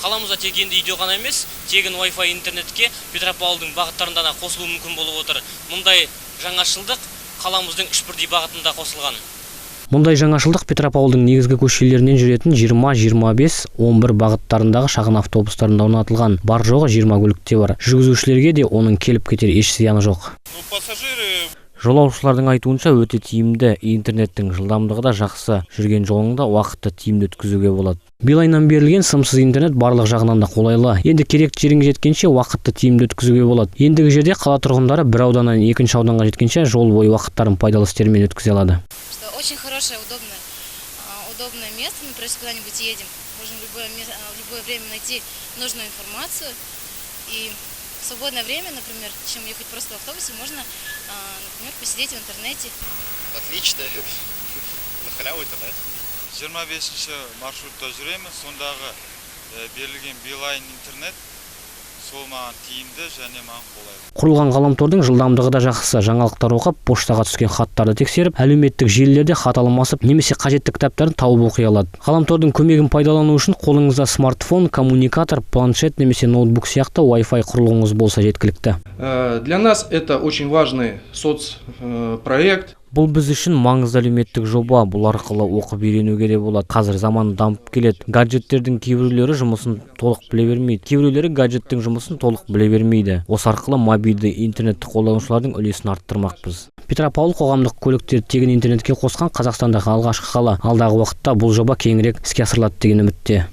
Қаламызда тек енді видео ғана емес, тегін Wi-Fi интернетке Петропавлдың бағыттарында қосылуы мүмкін болып отыр. Мұндай жаңашылдық қаламыздың 3 бірдей бағытында қосылған. Мұндай жаңашылдық Петропавлдың негізгі көшелерінен жүретін 20, 25, 11 бағыттарындағы шағын автобустарында орнатылған. Бар жоғы 20 көлікте бар. Жүргізушілерге де оның келіп кетер еш зияны жоқ. Жолаушылардың айтуынша өте тиімді, интернеттің жылдамдығы да жақсы. Жүрген жолыңда уақытты тиімді өткізуге болады. Билайннан берілген сымсыз интернет барлық жағынан да қолайлы. Енді керекті жеріңе жеткенше уақытты тиімді өткізуге болады. Ендігі жерде қала тұрғындары бір ауданнан екінші ауданға жеткенше жол бойы уақыттарын пайдалы істермен өткізе алады. Очень хорошее, удобное место. Например, если куда-нибудь едем, можем в любое время найти нужную информацию. И в свободное время, например, чем ехать просто в автобусе, можно, например, посидеть в интернете. Отлично. На халяву интернет. 25 маршрутта жүреміз, сондағы берілген Билайн интернет сол маған тиімді және маған қолайлы. Құрылған ғаламтордың жылдамдығы да жақсы. Жаңалықтар оқып, поштаға түскен хаттарды тексеріп, әлеуметтік желілерде хат алмасып, немесе қажетті кітаптарын тауып оқи алады. Ғаламтордың көмегін пайдалану үшін қолыңызда смартфон, коммуникатор, планшет немесе ноутбук сияқты Wi-Fi құрылғыңыз болса жеткілікті. Для нас это очень важный соцпроект. Бұл біз үшін маңызды әлеуметтік жоба. Бұл арқылы оқып үйренуге де болады. Қазір заман дамып келеді. Гаджеттердің кейбіреулері жұмысын толық біле бермейді. Кейбіреулері гаджеттің жұмысын толық біле бермейді. Осы арқылы мобильді интернетті қолданушылардың үлесін арттырмақпыз. Петропавл қоғамдық көліктер тегін интернетке қосқан Қазақстандағы алғашқы қала. Алдағы уақытта бұл жоба кеңірек іске асырылады деген үмітте.